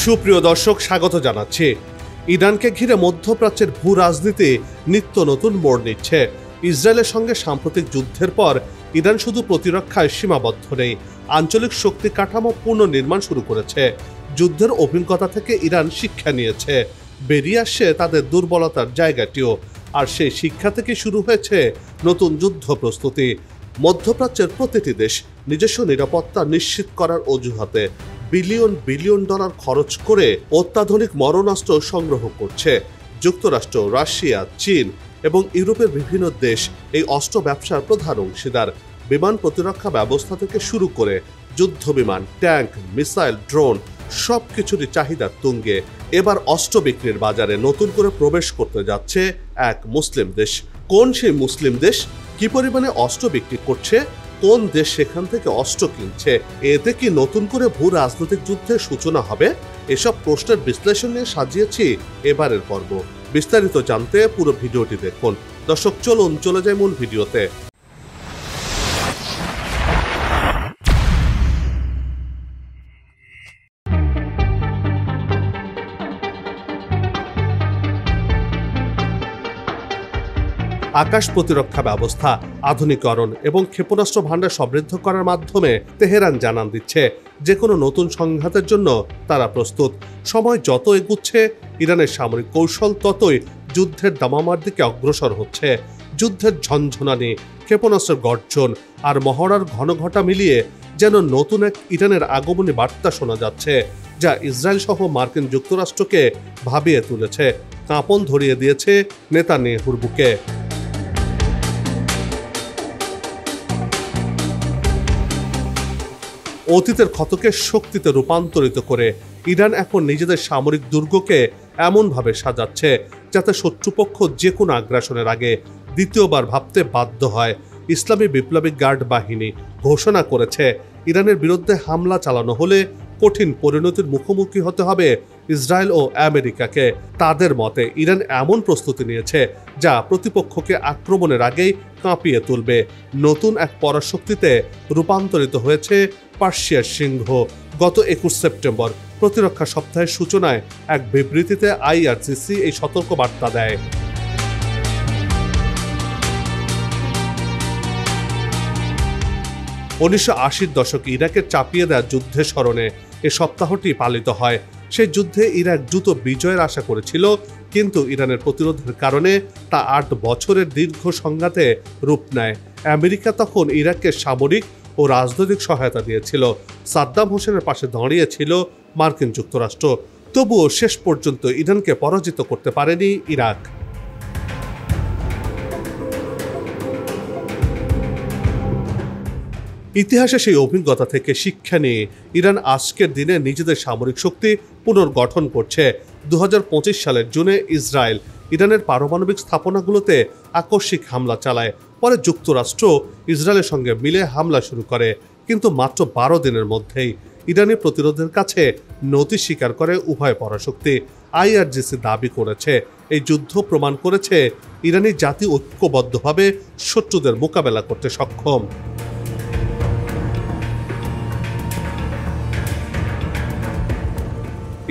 সুপ্রিয় দর্শক, স্বাগত জানাচ্ছি। ইরানকে ঘিরে মধ্যপ্রাচ্যের ভূ রাজনীতি নিত্য নতুন মোড় নিচ্ছে। ইসরায়েলের সঙ্গে সাম্প্রতিক যুদ্ধের পর ইরান শুধু প্রতিরক্ষায় সীমাবদ্ধ নেই, আঞ্চলিক শক্তি কাঠামো পুনর্নির্মাণ শুরু করেছে। যুদ্ধের অভিজ্ঞতা থেকে ইরান শিক্ষা নিয়েছে, বেরিয়ে আসছে তাদের দুর্বলতার জায়গাটিও, আর সেই শিক্ষা থেকে শুরু হয়েছে নতুন যুদ্ধ প্রস্তুতি। মধ্যপ্রাচ্যের প্রতিটি দেশ নিজস্ব নিরাপত্তা নিশ্চিত করার অজুহাতে বিলিয়ন বিলিয়ন ডলার খরচ করে অত্যাধুনিক মরণাস্ত্র সংগ্রহ করছে। যুক্তরাষ্ট্র, রাশিয়া, চীন এবং ইউরোপের বিভিন্ন দেশ এই অস্ত্র ব্যবসার প্রধান অংশীদার। বিমান প্রতিরক্ষা ব্যবস্থা থেকে শুরু করে যুদ্ধ বিমান, ট্যাঙ্ক, মিসাইল, ড্রোন সবকিছুরই চাহিদা তুঙ্গে। এবার অস্ত্র বিক্রির বাজারে নতুন করে প্রবেশ করতে যাচ্ছে এক মুসলিম দেশ। কোন সেই মুসলিম দেশ? কি পরিমাণে অস্ত্র বিক্রি করছে? কোন দেশ সেখান থেকে অস্ত্র কিনছে? এতে কি নতুন করে ভূ রাজনৈতিক যুদ্ধের সূচনা হবে? এসব প্রশ্নের বিশ্লেষণ নিয়ে সাজিয়েছি এবারের পর্ব। বিস্তারিত জানতে পুরো ভিডিওটি দেখুন। দর্শক, চলুন চলে যাই মূল ভিডিওতে। আকাশ প্রতিরক্ষা ব্যবস্থা আধুনিকরণ এবং ক্ষেপণাস্ত্র ভান্ডার সমৃদ্ধ করার মাধ্যমে তেহরান জানান দিচ্ছে যে কোনো নতুন সংঘাতের জন্য তারা প্রস্তুত। সময় যত এগুচ্ছে, ইরানের সামরিক কৌশল ততই যুদ্ধের দামামার দিকে অগ্রসর হচ্ছে। যুদ্ধের ঝনঝনানি, ক্ষেপণাস্ত্রের গর্জন আর মহড়ার ঘনঘটা মিলিয়ে যেন নতুন এক ইরানের আগমনী বার্তা শোনা যাচ্ছে, যা ইসরায়েল সহ মার্কিন যুক্তরাষ্ট্রকে ভাবিয়ে তুলেছে, কাঁপন ধরিয়ে দিয়েছে নেতানিয়াহুর বুকে। অতীতের ক্ষতকে শক্তিতে রূপান্তরিত করে ইরান এখন নিজেদের সামরিক দুর্গকে এমনভাবে সাজাচ্ছে যাতে শত্রুপক্ষ যে কোনো আগ্রাসনের আগে দ্বিতীয়বার ভাবতে বাধ্য হয়। ইসলামী বিপ্লবী গার্ড বাহিনী ঘোষণা করেছে, ইরানের বিরুদ্ধে হামলা চালানো হলে কঠিন পরিণতির মুখোমুখি হতে হবে ইসরায়েল ও আমেরিকাকে। তাদের মতে ইরান এমন প্রস্তুতি নিয়েছে যা প্রতিপক্ষকে আক্রমণের আগেই কাঁপিয়ে তুলবে। নতুন এক পরাশক্তিতে রূপান্তরিত হয়েছে পার্সিয়ার সিংহ। গত 21 সেপ্টেম্বর প্রতিরক্ষা সপ্তাহের সূচনায় এক বিবৃতিতে আইআরজিসি এই সতর্ক বার্তা দেয়। উনিশশো80-র দশকে ইরাকের চাপিয়ে দেওয়া যুদ্ধের স্মরণে এ সপ্তাহটি পালিত হয়। সেই যুদ্ধে ইরাক দ্রুত বিজয়ের আশা করেছিল, কিন্তু ইরানের প্রতিরোধের কারণে তা 8 বছরের দীর্ঘ সংঘাতে রূপ নেয়। আমেরিকা তখন ইরাককে সামরিক ও রাজনৈতিক সহায়তা দিয়েছিল, সাদ্দাম হোসেনের পাশে দাঁড়িয়েছিল মার্কিন যুক্তরাষ্ট্র। তবুও শেষ পর্যন্ত ইরানকে পরাজিত করতে পারেনি ইরাক। ইতিহাসে সেই অভিজ্ঞতা থেকে শিক্ষা নিয়ে ইরান আজকের দিনে নিজেদের সামরিক শক্তি পুনর্গঠন করছে। 2025 সালের জুনে ইসরায়েল ইরানের পারমাণবিক স্থাপনাগুলোতে আকস্মিক হামলা চালায়। পরে যুক্তরাষ্ট্র ইসরায়েলের সঙ্গে মিলে হামলা শুরু করে, কিন্তু মাত্র 12 দিনের মধ্যেই ইরানি প্রতিরোধের কাছে নতি স্বীকার করে উভয় পরাশক্তি। আইআরজিসি দাবি করেছে, এই যুদ্ধ প্রমাণ করেছে ইরানি জাতি ঐক্যবদ্ধভাবে শত্রুদের মোকাবেলা করতে সক্ষম।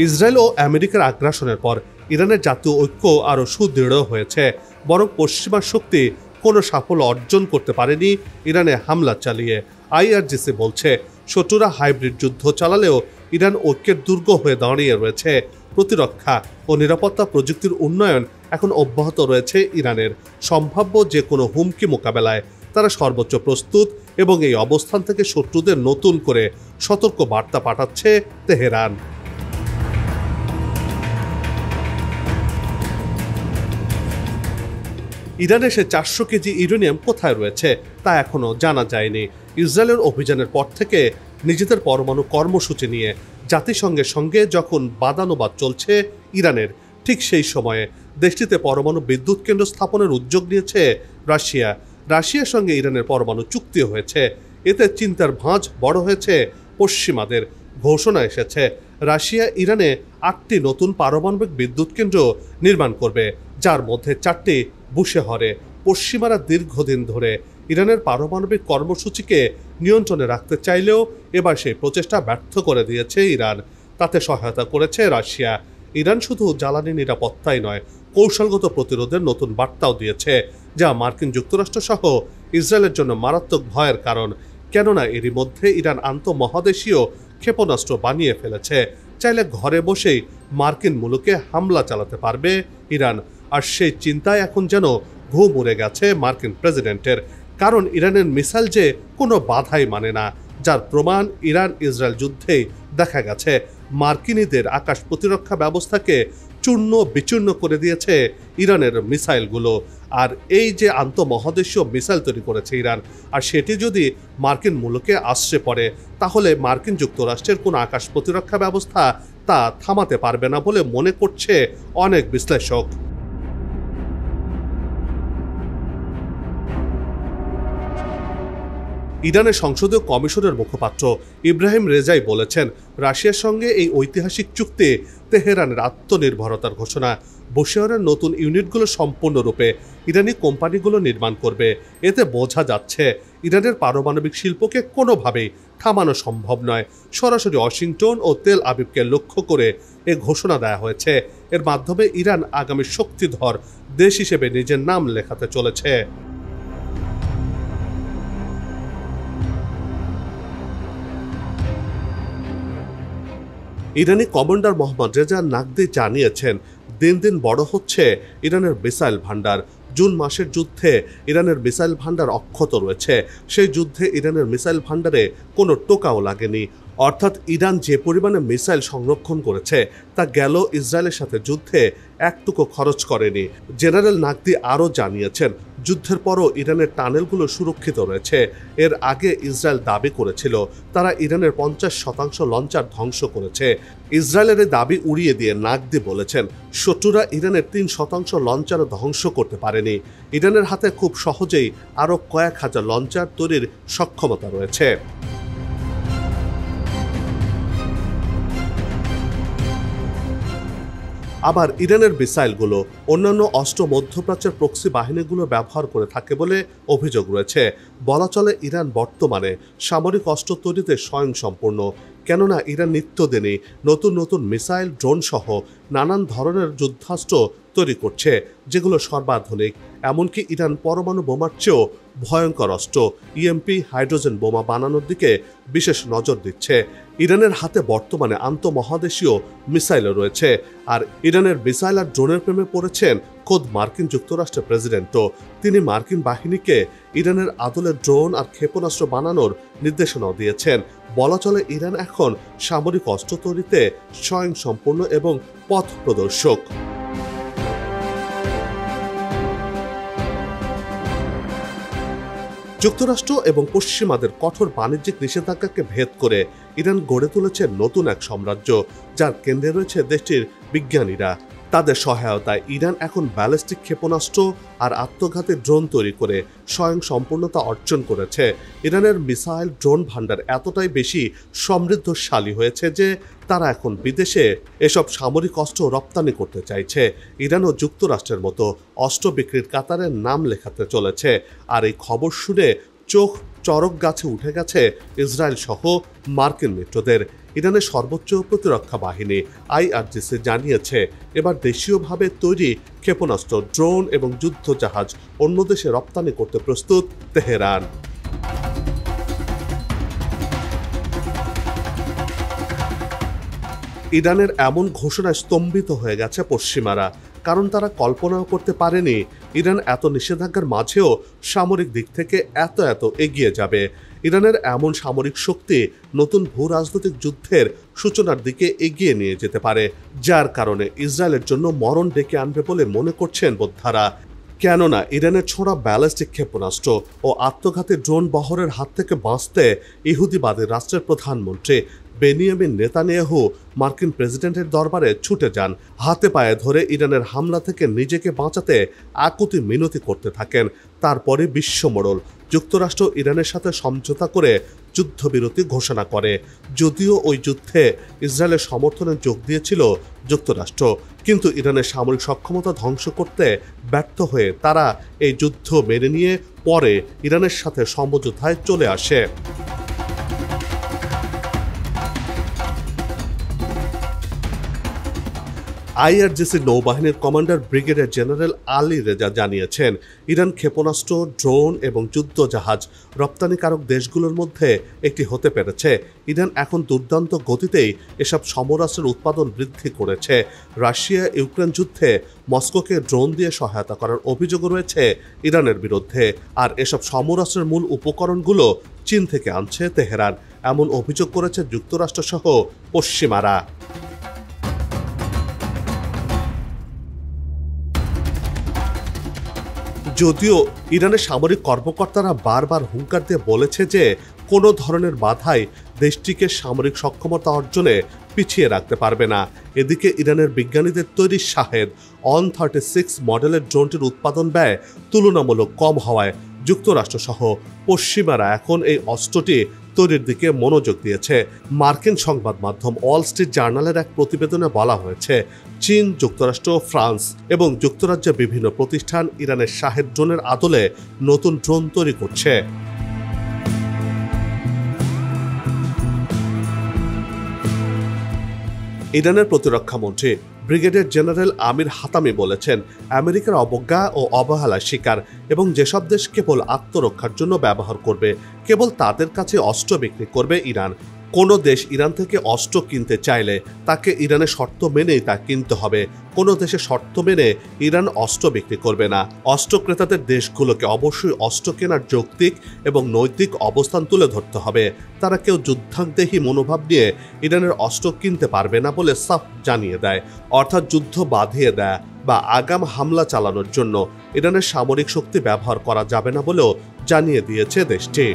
ইসরায়েল ও আমেরিকার আগ্রাসনের পর ইরানের জাতীয় ঐক্য আরও সুদৃঢ় হয়েছে, বরং পশ্চিমা শক্তি কোনো সাফল্য অর্জন করতে পারেনি ইরানে হামলা চালিয়ে। আইআরজিসি বলছে, শত্রুরা হাইব্রিড যুদ্ধ চালালেও ইরান ঐক্যের দুর্গ হয়ে দাঁড়িয়ে রয়েছে। প্রতিরক্ষা ও নিরাপত্তা প্রযুক্তির উন্নয়ন এখন অব্যাহত রয়েছে ইরানের। সম্ভাব্য যে কোনো হুমকি মোকাবেলায় তারা সর্বোচ্চ প্রস্তুত, এবং এই অবস্থান থেকে শত্রুদের নতুন করে সতর্ক বার্তা পাঠাচ্ছে তেহরান। ইরানে সে 400 কেজি ইউরেনিয়াম কোথায় রয়েছে তা এখনও জানা যায়নি। ইসরায়েলের অভিযানের পর থেকে নিজেদের পরমাণু কর্মসূচি নিয়ে জাতিসংঘের সঙ্গে যখন বাদানুবাদ চলছে ইরানের, ঠিক সেই সময়ে দেশটিতে পরমাণু বিদ্যুৎ কেন্দ্র স্থাপনের উদ্যোগ নিয়েছে রাশিয়া। রাশিয়ার সঙ্গে ইরানের পরমাণু চুক্তি হয়েছে। এতে চিন্তার ভাঁজ বড় হয়েছে পশ্চিমাদের। ঘোষণা এসেছে, রাশিয়া ইরানে 8টি নতুন পারমাণবিক বিদ্যুৎ কেন্দ্র নির্মাণ করবে, যার মধ্যে 4টি বুশেহরে। পশ্চিমারা দীর্ঘদিন ধরে ইরানের পারমাণবিক কর্মসূচিকে নিয়ন্ত্রণে রাখতে চাইলেও এবার সেই প্রচেষ্টা ব্যর্থ করে দিয়েছে ইরান। তাতে সহায়তা করেছে রাশিয়া। ইরান শুধু জ্বালানি নিরাপত্তাই নয়, কৌশলগত প্রতিরোধের নতুন বার্তাও দিয়েছে, যা মার্কিন যুক্তরাষ্ট্র সহ ইসরায়েলের জন্য মারাত্মক ভয়ের কারণ। কেননা এরই মধ্যে ইরান আন্তঃমহাদেশীয় ক্ষেপণাস্ত্র বানিয়ে ফেলেছে। চাইলে ঘরে বসেই মার্কিন মুলুকে হামলা চালাতে পারবে ইরান। আর সেই চিন্তায় এখন যেন ঘুম উড়ে গেছে মার্কিন প্রেসিডেন্টের। কারণ ইরানের মিসাইল যে কোনো বাধাই মানে না, যার প্রমাণ ইরান ইসরায়েল যুদ্ধেই দেখা গেছে। মার্কিনীদের আকাশ প্রতিরক্ষা ব্যবস্থাকে চূর্ণ বিচূর্ণ করে দিয়েছে ইরানের মিসাইলগুলো। আর এই যে আন্তঃমহাদেশীয় মিসাইল তৈরি করেছে ইরান, আর সেটি যদি মার্কিন মুলুকে আশ্রয় পড়ে, তাহলে মার্কিন যুক্তরাষ্ট্রের কোনো আকাশ প্রতিরক্ষা ব্যবস্থা তা থামাতে পারবে না বলে মনে করছে অনেক বিশ্লেষক। ইরানের সংসদীয় কমিশনের মুখপাত্র ইব্রাহিম রেজাই বলেছেন, রাশিয়ার সঙ্গে এই ঐতিহাসিক চুক্তি তেহরানের আত্মনির্ভরতার ঘোষণা। বশিরের নতুন ইউনিটগুলো সম্পূর্ণরূপে ইরানি কোম্পানিগুলো নির্মাণ করবে। এতে বোঝা যাচ্ছে ইরানের পারমাণবিক শিল্পকে কোনোভাবেই থামানো সম্ভব নয়। সরাসরি ওয়াশিংটন ও তেল আবিবকে লক্ষ্য করে এ ঘোষণা দেওয়া হয়েছে। এর মাধ্যমে ইরান আগামী শক্তিধর দেশ হিসেবে নিজের নাম লেখাতে চলেছে। ইরানি কমান্ডার মোহাম্মদ রেজা নাকদি জানিয়েছেন, দিন দিন বড় হচ্ছে ইরানের মিসাইল ভান্ডার। জুন মাসের যুদ্ধে ইরানের মিসাইল ভান্ডার অক্ষত রয়েছে। সেই যুদ্ধে ইরানের মিসাইল ভান্ডারে কোনো টোকাও লাগেনি। অর্থাৎ ইরান যে পরিমাণে মিসাইল সংরক্ষণ করেছে তা গেল ইসরায়েলের সাথে যুদ্ধে একটুকু খরচ করেনি। জেনারেল নাকদি আরও জানিয়েছেন, যুদ্ধের পরও ইরানের টানেলগুলো সুরক্ষিত রয়েছে। এর আগে ইসরায়েল দাবি করেছিল তারা ইরানের 50% লঞ্চার ধ্বংস করেছে। ইসরায়েলের এই দাবি উড়িয়ে দিয়ে নাকদি বলেছেন, শত্রুরা ইরানের 3% লঞ্চারও ধ্বংস করতে পারেনি। ইরানের হাতে খুব সহজেই আরও কয়েক হাজার লঞ্চার তৈরির সক্ষমতা রয়েছে। আবার ইরানের মিসাইলগুলো অন্যান্য অস্ত্র মধ্যপ্রাচ্যের প্রক্সি বাহিনীগুলো ব্যবহার করে থাকে বলে অভিযোগ রয়েছে। বলা চলে ইরান বর্তমানে সামরিক অস্ত্র তৈরিতে স্বয়ংসম্পূর্ণ। কেননা ইরান নিত্যদিনই নতুন নতুন মিসাইল, ড্রোন সহ নানান ধরনের যুদ্ধাস্ত্র তৈরি করছে, যেগুলো সর্বাধুনিক। এমনকি ইরান পরমাণু বোমার চেয়েও ভয়ঙ্কর অস্ত্র ইএমপি হাইড্রোজেন বোমা বানানোর দিকে বিশেষ নজর দিচ্ছে। ইরানের হাতে বর্তমানে আন্তঃমহাদেশীয় মিসাইলও রয়েছে। আর ইরানের মিসাইল আর ড্রোনের প্রেমে পড়েছেন খোদ মার্কিন যুক্তরাষ্ট্রের প্রেসিডেন্টও। তিনি মার্কিন বাহিনীকে ইরানের আদলে ড্রোন আর ক্ষেপণাস্ত্র বানানোর নির্দেশনাও দিয়েছেন। বলা চলে ইরান এখন সামরিক অস্ত্র তৈরিতে স্বয়ংসম্পূর্ণ এবং পথ প্রদর্শক। যুক্তরাষ্ট্র এবং পশ্চিমাদের কঠোর বাণিজ্যিক নিষেধাজ্ঞাকে ভেদ করে ইরান গড়ে তুলেছে নতুন এক সাম্রাজ্য, যার কেন্দ্রে রয়েছে দেশটির বিজ্ঞানীরা। তাদের সহায়তায় ইরান এখন ব্যালিস্টিক ক্ষেপণাস্ত্র আর আত্মঘাতী ড্রোন তৈরি করে স্বয়ংসম্পূর্ণতা অর্জন করেছে। ইরানের মিসাইল ড্রোন ভান্ডার এতটাই বেশি সমৃদ্ধশালী হয়েছে যে তারা এখন বিদেশে এসব সামরিক অস্ত্র রপ্তানি করতে চাইছে। ইরান ও যুক্তরাষ্ট্রের মতো অস্ত্র বিক্রির কাতারে নাম লেখাতে চলেছে। আর এই খবর শুনে চোখ চরক গাছে উঠে গেছে ইসরায়েল সহ মার্কিন মিত্রদের। ইরানের সর্বোচ্চ প্রতিরক্ষা বাহিনী IRGC জানিয়েছে, এবার দেশীয়ভাবে তৈরি ক্ষেপণাস্ত্র, ড্রোন এবং যুদ্ধ জাহাজ অন্য দেশে রপ্তানি করতে প্রস্তুত তেহরান। ইরানের এমন ঘোষণায় স্তম্ভিত হয়ে গেছে পশ্চিমারা, কারণ তারা কল্পনাও করতে পারেনি ইরান এত নিষেধাজ্ঞার মাঝেও সামরিক দিক থেকে এত এগিয়ে যাবে। ইরানের এমন সামরিক শক্তি নতুন ভূ রাজনৈতিক যুদ্ধের সূচনার দিকে এগিয়ে নিয়ে যেতে পারে, যার কারণে ইসরায়েলের জন্য মরণ ডেকে আনবে বলে মনে করছেন বোদ্ধারা। কেননা ইরানের ছোড়া ব্যালিস্টিক ক্ষেপণাস্ত্র ও আত্মঘাতী ড্রোন বহরের হাত থেকে বাঁচতে ইহুদিবাদী রাষ্ট্রের প্রধানমন্ত্রী বেনিয়ামিন নেতানিয়াহু মার্কিন প্রেসিডেন্টের দরবারে ছুটে যান। হাতে পায়ে ধরে ইরানের হামলা থেকে নিজেকে বাঁচাতে আকুতি মিনতি করতে থাকেন। তারপরে বিশ্বমোড়ল যুক্তরাষ্ট্র ইরানের সাথে সমঝোতা করে যুদ্ধবিরতি ঘোষণা করে। যদিও ওই যুদ্ধে ইসরায়েলের সমর্থনে যোগ দিয়েছিল যুক্তরাষ্ট্র, কিন্তু ইরানের সামরিক সক্ষমতা ধ্বংস করতে ব্যর্থ হয়ে তারা এই যুদ্ধ মেনে নিয়ে পরে ইরানের সাথে সমঝোতায় চলে আসে। আইআরজিসি নৌবাহিনীর commander brigadier general Ali Reza জানিয়েছেন, ইরান ক্ষেপণাস্ত্র, ড্রোন এবং যুদ্ধজাহাজ রপ্তানিকারক দেশগুলোর মধ্যে একটি হতে পেরেছে। ইরান এখন দুর্দান্ত গতিতেই এসব সমরাস্ত্রের উৎপাদন বৃদ্ধি করেছে। রাশিয়া ইউক্রেন যুদ্ধে মস্কোকে ড্রোন দিয়ে সহায়তা করার অভিযোগও রয়েছে ইরানের বিরুদ্ধে। আর এসব সমরাস্ত্রের মূল উপকরণগুলো চীন থেকে আনছে তেহরান, এমন অভিযোগ করেছে যুক্তরাষ্ট্রসহ পশ্চিমারা। যদিও ইরানের সামরিক কর্মকর্তারা বারবার হুঙ্কার দিয়ে বলেছে যে কোনো ধরনের বাধাই দেশটিকে সামরিক সক্ষমতা অর্জনে পিছিয়ে রাখতে পারবে না। এদিকে ইরানের বিজ্ঞানীদের তৈরি শাহেদ ON-36 মডেলের ড্রোনটির উৎপাদন ব্যয় তুলনামূলক কম হওয়ায় যুক্তরাষ্ট্রসহ পশ্চিমারা এখন এই অস্ত্রটি তৈরির দিকে মনোযোগ দিয়েছে। মার্কিন সংবাদ মাধ্যম ওয়াল স্ট্রিট জার্নালের এক প্রতিবেদনে বলা হয়েছে, চীন, যুক্তরাষ্ট্র, ফ্রান্স এবং যুক্তরাজ্যের বিভিন্ন প্রতিষ্ঠান ইরানের শাহেদ ড্রোনের আদলে নতুন ড্রোন তৈরি করছে। ইরানের প্রতিরক্ষা মন্ত্রী ব্রিগেডিয়ার জেনারেল আমির হাতামি বলেছেন, আমেরিকার অবজ্ঞা ও অবহেলার শিকার এবং যেসব দেশ কেবল আত্মরক্ষার জন্য ব্যবহার করবে, কেবল তাদের কাছে অস্ত্র বিক্রি করবে ইরান। কোনো দেশ ইরান থেকে অস্ত্র কিনতে চাইলে তাকে ইরানের শর্ত মেনেই তা কিনতে হবে। কোনো দেশে শর্ত মেনে ইরান অস্ত্র বিক্রি করবে না। অস্ত্র ক্রেতাদের দেশগুলোকে অবশ্যই অস্ত্র কেনার যৌক্তিক এবং নৈতিক অবস্থান তুলে ধরতে হবে। তারা কেউ যুদ্ধাদেহী মনোভাব নিয়ে ইরানের অস্ত্র কিনতে পারবে না বলে সাফ জানিয়ে দেয়। অর্থাৎ যুদ্ধ বাঁধিয়ে দেয় বা আগাম হামলা চালানোর জন্য ইরানের সামরিক শক্তি ব্যবহার করা যাবে না বলেও জানিয়ে দিয়েছে দেশটি।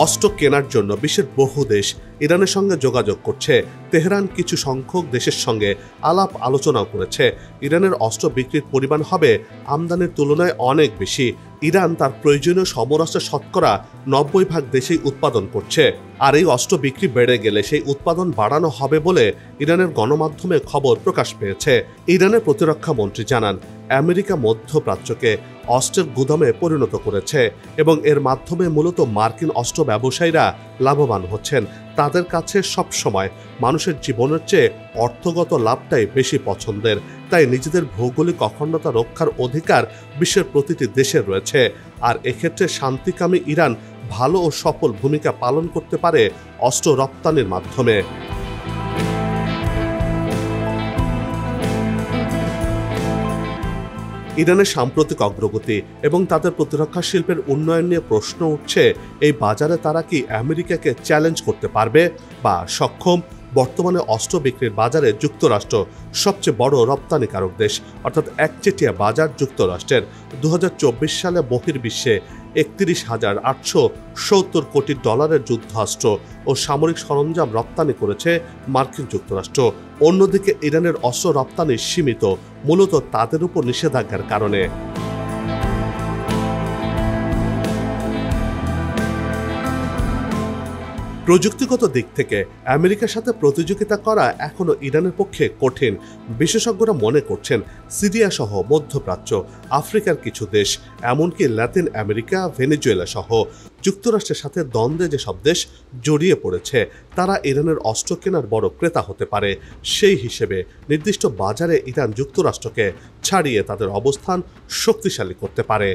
অস্ত্র কেনার জন্য বিশ্বের বহু দেশ ইরানের সঙ্গে যোগাযোগ করছে। তেহরান কিছু সংখ্যক দেশের সঙ্গে আলাপ আলোচনাও করেছে। ইরানের অস্ত্র বিক্রির পরিমাণ হবে আমদানির তুলনায় অনেক বেশি। ইরান তার প্রয়োজনীয় সমরাস্ত্রের শতকরা 90% দেশেই উৎপাদন করছে। আর এই অস্ত্র বিক্রি বেড়ে গেলে সেই উৎপাদন বাড়ানো হবে বলে ইরানের গণমাধ্যমে খবর প্রকাশ পেয়েছে। ইরানের প্রতিরক্ষা মন্ত্রী জানান, আমেরিকা মধ্যপ্রাচ্যকে অস্ত্রের গুদামে পরিণত করেছে এবং এর মাধ্যমে মূলত মার্কিন অস্ত্র ব্যবসায়ীরা লাভবান হচ্ছেন। তাদের কাছে সবসময় মানুষের জীবনের চেয়ে অর্থগত লাভটাই বেশি পছন্দের। তাই নিজেদের ভৌগোলিক অখণ্ডতা রক্ষার অধিকার বিশ্বের প্রতিটি দেশের রয়েছে। আর এক্ষেত্রে শান্তিকামী ইরান ভালো ও সফল ভূমিকা পালন করতে পারে অস্ত্র রপ্তানির মাধ্যমে। ইরানের সাম্প্রতিক অগ্রগতি এবং তাদের প্রতিরক্ষা শিল্পের উন্নয়ন নিয়ে প্রশ্ন উঠছে, এই বাজারে তারা কি আমেরিকাকে চ্যালেঞ্জ করতে পারবে বা সক্ষম? বর্তমানে অস্ত্র বিক্রির বাজারে যুক্তরাষ্ট্র সবচেয়ে বড় রপ্তানিকারক দেশ, অর্থাৎ একচেটিয়া বাজার যুক্তরাষ্ট্রের। 2024 সালে বহির্বিশ্বে 31,870 কোটি ডলারের যুদ্ধাস্ত্র ও সামরিক সরঞ্জাম রপ্তানি করেছে মার্কিন যুক্তরাষ্ট্র। অন্যদিকে ইরানের অস্ত্র রপ্তানি সীমিত, মূলত তাদের উপর নিষেধাজ্ঞার কারণে। প্রযুক্তিগত দিক থেকে আমেরিকার সাথে প্রতিযোগিতা করা এখনও ইরানের পক্ষে কঠিন। বিশেষজ্ঞরা মনে করছেন, সিরিয়া সহ মধ্যপ্রাচ্য, আফ্রিকার কিছু দেশ, এমনকি লাতিন আমেরিকা, ভেনেজুয়েলা সহ যুক্তরাষ্ট্রের সাথে দ্বন্দ্বে যেসব দেশ জড়িয়ে পড়েছে, তারা ইরানের অস্ত্র কেনার বড় ক্রেতা হতে পারে। সেই হিসেবে নির্দিষ্ট বাজারে ইরান যুক্তরাষ্ট্রকে ছাড়িয়ে তাদের অবস্থান শক্তিশালী করতে পারে।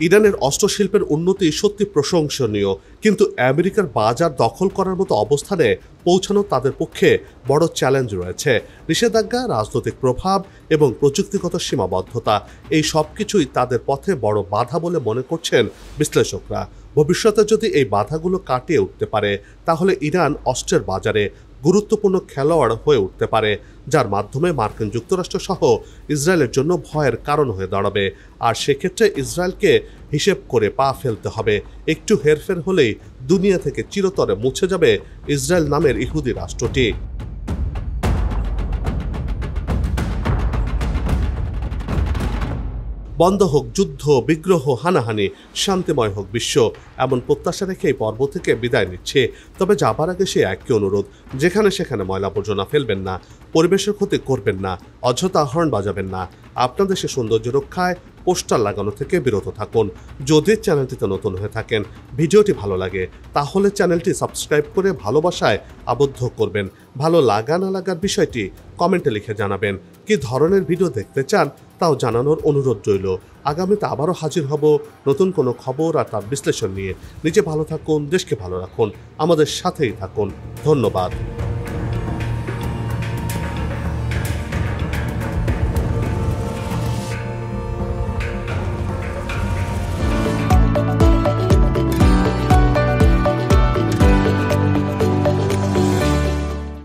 ইরানের অস্ত্র শিল্পের উন্নতি সত্যি প্রশংসনীয়, কিন্তু আমেরিকার বাজার দখল করার মতো অবস্থানে পৌঁছানো তাদের পক্ষে বড় চ্যালেঞ্জ রয়েছে। নিষেধাজ্ঞা, রাজনৈতিক প্রভাব এবং প্রযুক্তিগত সীমাবদ্ধতা, এই সব কিছুই তাদের পথে বড় বাধা বলে মনে করছেন বিশ্লেষকরা। ভবিষ্যতে যদি এই বাধাগুলো কাটিয়ে উঠতে পারে, তাহলে ইরান অস্ত্রের বাজারে গুরুত্বপূর্ণ খেলোয়াড় হয়ে উঠতে পারে, যার মাধ্যমে মার্কিন যুক্তরাষ্ট্র সহ ইসরায়েলের জন্য ভয়ের কারণ হয়ে দাঁড়াবে। আর সেক্ষেত্রে ইসরায়েলকে হিসেব করে পা ফেলতে হবে। একটু হেরফের হলেই দুনিয়া থেকে চিরতরে মুছে যাবে ইসরায়েল নামের ইহুদি রাষ্ট্রটি। বন্ধ হোক যুদ্ধ, বিগ্রহ, হানাহানি, শান্তিময় হোক বিশ্ব, এমন প্রত্যাশা রেখে এই পর্ব থেকে বিদায় নিচ্ছে। তবে যাবার আগে সে একই অনুরোধ, যেখানে সেখানে ময়লা আবর্জনা ফেলবেন না, পরিবেশের ক্ষতি করবেন না, অযথা হর্ন বাজাবেন না। আপনাদের সে সৌন্দর্য রক্ষায় পোস্টার লাগানো থেকে বিরত থাকুন। যদি চ্যানেলটিতে নতুন হয়ে থাকেন, ভিডিওটি ভালো লাগে তাহলে চ্যানেলটি সাবস্ক্রাইব করে ভালোবাসায় আবদ্ধ করবেন। ভালো লাগা না লাগার বিষয়টি কমেন্টে লিখে জানাবেন। কি ধরনের ভিডিও দেখতে চান তাও জানানোর অনুরোধ রইল। আগামীতে আবারও হাজির হব নতুন কোনো খবর আর তার বিশ্লেষণ নিয়ে। নিজে ভালো থাকুন, দেশকে ভালো রাখুন, আমাদের সাথেই থাকুন। ধন্যবাদ।